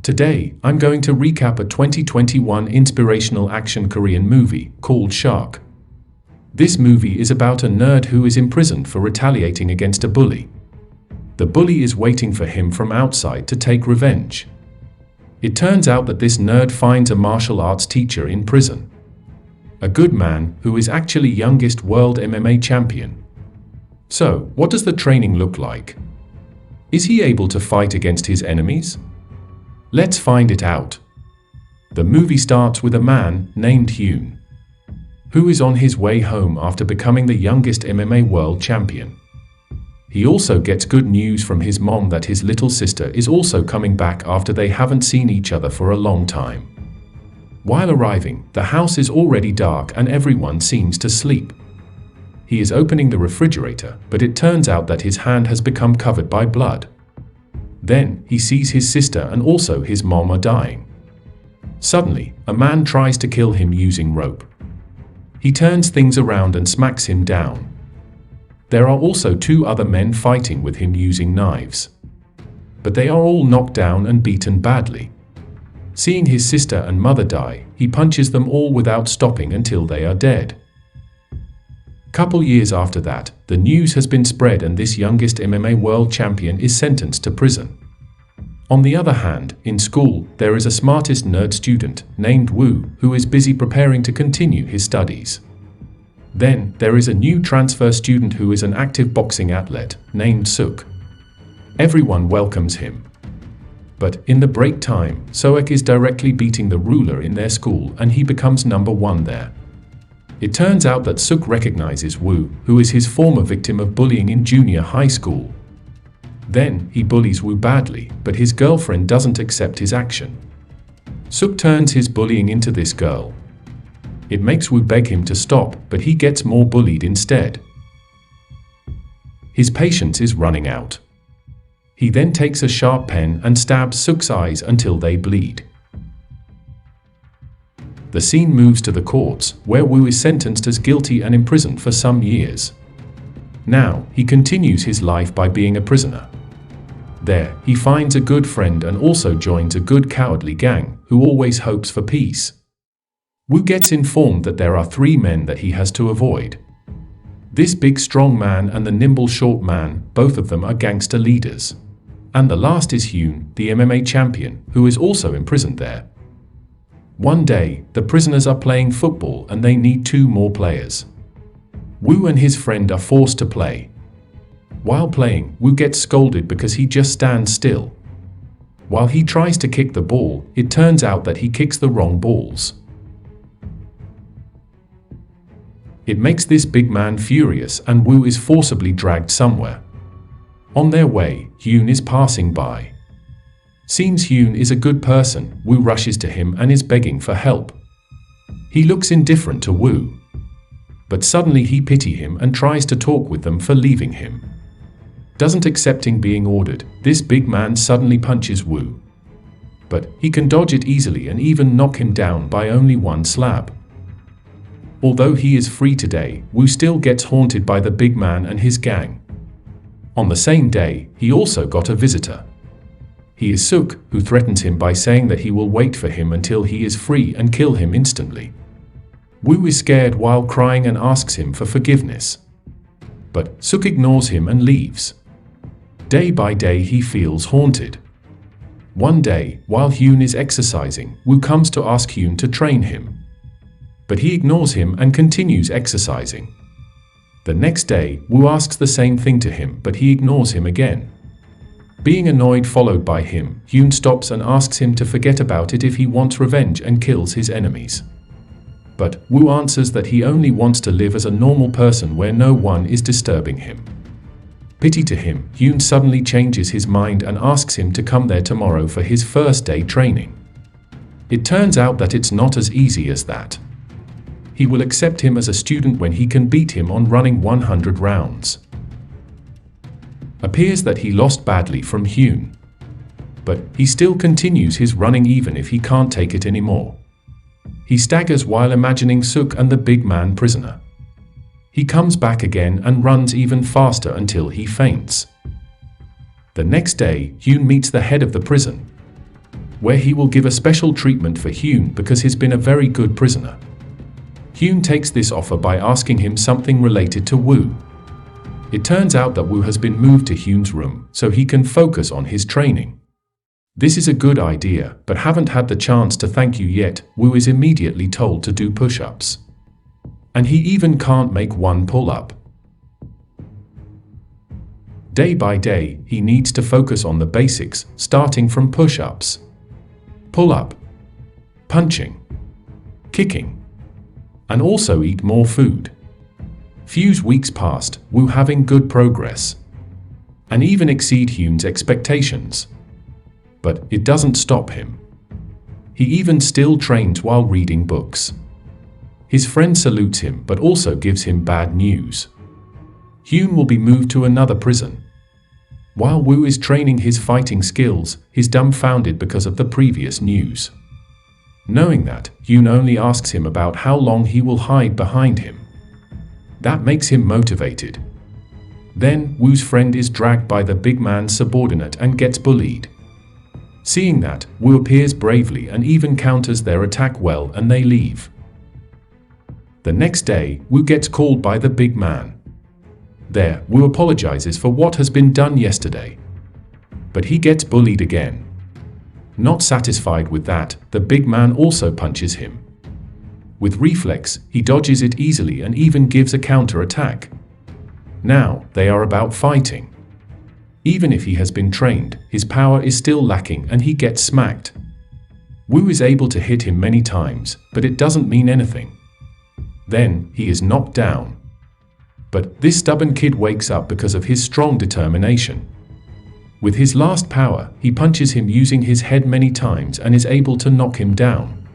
Today, I'm going to recap a 2021 inspirational action Korean movie called Shark. This movie is about a nerd who is imprisoned for retaliating against a bully. The bully is waiting for him from outside to take revenge. It turns out that this nerd finds a martial arts teacher in prison. A good man who is actually youngest world MMA champion. So, what does the training look like? Is he able to fight against his enemies? Let's find it out. The movie starts with a man named Hyun, who is on his way home after becoming the youngest MMA world champion. He also gets good news from his mom that his little sister is also coming back after they haven't seen each other for a long time. While arriving, the house is already dark and everyone seems to sleep. He is opening the refrigerator, but it turns out that his hand has become covered by blood. Then, he sees his sister and also his mom are dying. Suddenly, a man tries to kill him using rope. He turns things around and smacks him down. There are also two other men fighting with him using knives. But they are all knocked down and beaten badly. Seeing his sister and mother die, he punches them all without stopping until they are dead. Couple years after that, the news has been spread and this youngest MMA world champion is sentenced to prison. On the other hand, in school, there is a smartest nerd student named Woo who is busy preparing to continue his studies. Then, there is a new transfer student who is an active boxing athlete named Suk. Everyone welcomes him. But in the break time, Soek is directly beating the ruler in their school and he becomes number 1 there. It turns out that Suk recognizes Woo, who is his former victim of bullying in junior high school. Then, he bullies Woo badly, but his girlfriend doesn't accept his action. Suk turns his bullying into this girl. It makes Woo beg him to stop, but he gets more bullied instead. His patience is running out. He then takes a sharp pen and stabs Suk's eyes until they bleed. The scene moves to the courts, where Woo is sentenced as guilty and imprisoned for some years. Now, he continues his life by being a prisoner. There, he finds a good friend and also joins a good cowardly gang, who always hopes for peace. Woo gets informed that there are 3 men that he has to avoid. This big strong man and the nimble short man, both of them are gangster leaders. And the last is Hyun, the MMA champion, who is also imprisoned there. One day, the prisoners are playing football and they need 2 more players. Woo and his friend are forced to play. While playing, Woo gets scolded because he just stands still. While he tries to kick the ball, it turns out that he kicks the wrong balls. It makes this big man furious and Woo is forcibly dragged somewhere. On their way, Hyun is passing by. Seems Hyun is a good person, Woo rushes to him and is begging for help. He looks indifferent to Woo. But suddenly he pities him and tries to talk with them for leaving him. Doesn't accepting being ordered, this big man suddenly punches Woo. But he can dodge it easily and even knock him down by only 1 slap. Although he is free today, Woo still gets haunted by the big man and his gang. On the same day, he also got a visitor. He is Suk, who threatens him by saying that he will wait for him until he is free and kill him instantly. Woo is scared while crying and asks him for forgiveness. But Suk ignores him and leaves. Day by day he feels haunted. One day, while Hyun is exercising, Woo comes to ask Hyun to train him. But he ignores him and continues exercising. The next day, Woo asks the same thing to him, but he ignores him again. Being annoyed followed by him, Hyun stops and asks him to forget about it if he wants revenge and kills his enemies. But Woo answers that he only wants to live as a normal person where no one is disturbing him. Pity to him, Hyun suddenly changes his mind and asks him to come there tomorrow for his first day training. It turns out that it's not as easy as that. He will accept him as a student when he can beat him on running 100 rounds. Appears that he lost badly from Hyun. But he still continues his running even if he can't take it anymore. He staggers while imagining Suk and the big man prisoner. He comes back again and runs even faster until he faints. The next day, Hyun meets the head of the prison. where he will give a special treatment for Hyun because he's been a very good prisoner. Hyun takes this offer by asking him something related to Woo. It turns out that Woo has been moved to Hyun's room so he can focus on his training. This is a good idea, but haven't had the chance to thank you yet. Woo is immediately told to do push-ups. And he even can't make one pull-up. Day by day, he needs to focus on the basics, starting from push-ups, pull-up, punching, kicking, and also eat more food. Few weeks passed, Woo having good progress, and even exceed Hyun's expectations. But it doesn't stop him. He even still trains while reading books. His friend salutes him but also gives him bad news. Hyun will be moved to another prison. While Woo is training his fighting skills, he's dumbfounded because of the previous news. Knowing that, Hyun only asks him about how long he will hide behind him. That makes him motivated. Then, Woo's friend is dragged by the big man's subordinate and gets bullied. Seeing that, Woo appears bravely and even counters their attack well, and they leave. The next day, Woo gets called by the big man. There, Woo apologizes for what has been done yesterday. But he gets bullied again. Not satisfied with that, the big man also punches him. With reflex, he dodges it easily and even gives a counter-attack. Now, they are about fighting. Even if he has been trained, his power is still lacking and he gets smacked. Woo is able to hit him many times, but it doesn't mean anything. Then, he is knocked down. But this stubborn kid wakes up because of his strong determination. With his last power, he punches him using his head many times and is able to knock him down.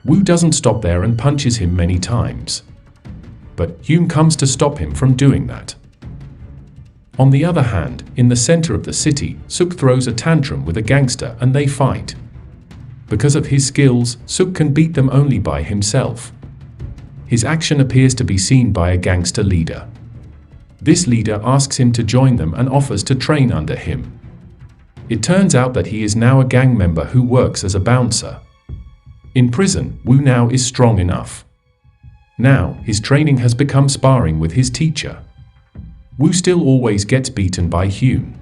Woo doesn't stop there and punches him many times. But Hyun comes to stop him from doing that. On the other hand, in the center of the city, Suk throws a tantrum with a gangster and they fight. Because of his skills, Suk can beat them only by himself. His action appears to be seen by a gangster leader. This leader asks him to join them and offers to train under him. It turns out that he is now a gang member who works as a bouncer. In prison, Woo now is strong enough. Now, his training has become sparring with his teacher. Woo still always gets beaten by Hyun.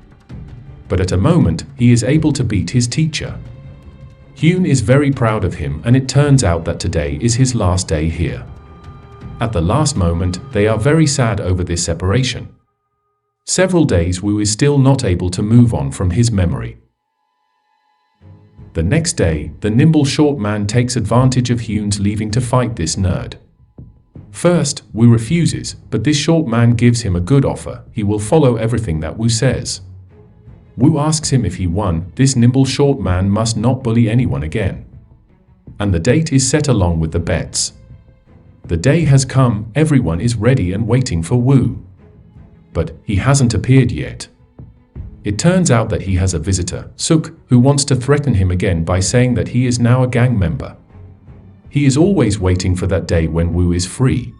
But at a moment, he is able to beat his teacher. Hyun is very proud of him, and it turns out that today is his last day here. At the last moment, they are very sad over this separation. Several days Woo is still not able to move on from his memory. The next day, the nimble short man takes advantage of Hyun's leaving to fight this nerd. First, Woo refuses, but this short man gives him a good offer. He will follow everything that Woo says. Woo asks him if he won, this nimble short man must not bully anyone again. And the date is set along with the bets. The day has come, everyone is ready and waiting for Woo. But he hasn't appeared yet. It turns out that he has a visitor, Suk, who wants to threaten him again by saying that he is now a gang member. He is always waiting for that day when Woo is free.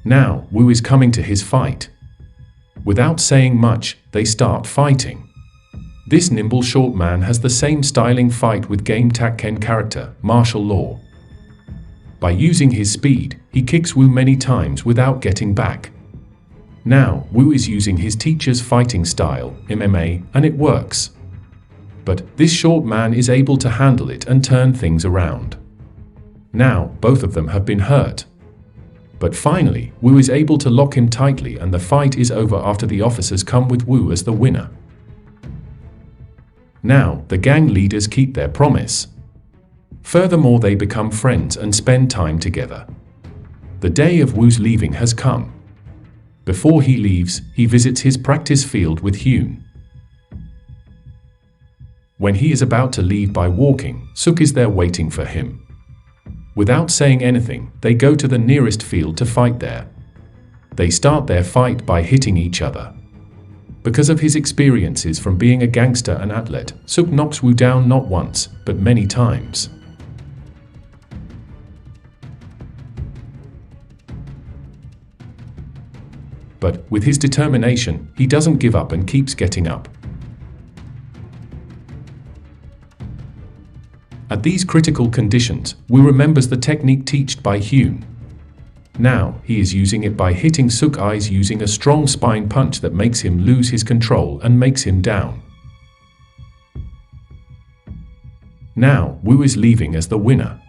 Now, Woo is coming to his fight. Without saying much, they start fighting. This nimble short man has the same styling fight with Game Takken character, martial law. By using his speed, he kicks Woo many times without getting back. Now, Woo is using his teacher's fighting style, MMA, and it works. But this short man is able to handle it and turn things around. Now, both of them have been hurt. But finally, Woo is able to lock him tightly and the fight is over after the officers come with Woo as the winner. Now, the gang leaders keep their promise. Furthermore, they become friends and spend time together. The day of Woo's leaving has come. Before he leaves, he visits his practice field with Hyun. When he is about to leave by walking, Suk is there waiting for him. Without saying anything, they go to the nearest field to fight there. They start their fight by hitting each other. Because of his experiences from being a gangster and athlete, Suk knocks Woo down not once, but many times. But with his determination, he doesn't give up and keeps getting up. At these critical conditions, Wu remembers the technique taught by Hyun. Now, he is using it by hitting Suk eyes using a strong spine punch that makes him lose his control and makes him down. Now, Wu is leaving as the winner.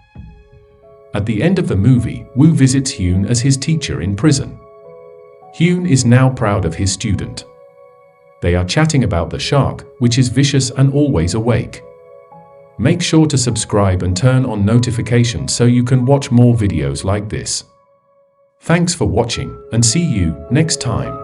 At the end of the movie, Wu visits Hyun as his teacher in prison. Hyun is now proud of his student. They are chatting about the shark, which is vicious and always awake. Make sure to subscribe and turn on notifications so you can watch more videos like this. Thanks for watching, and see you next time.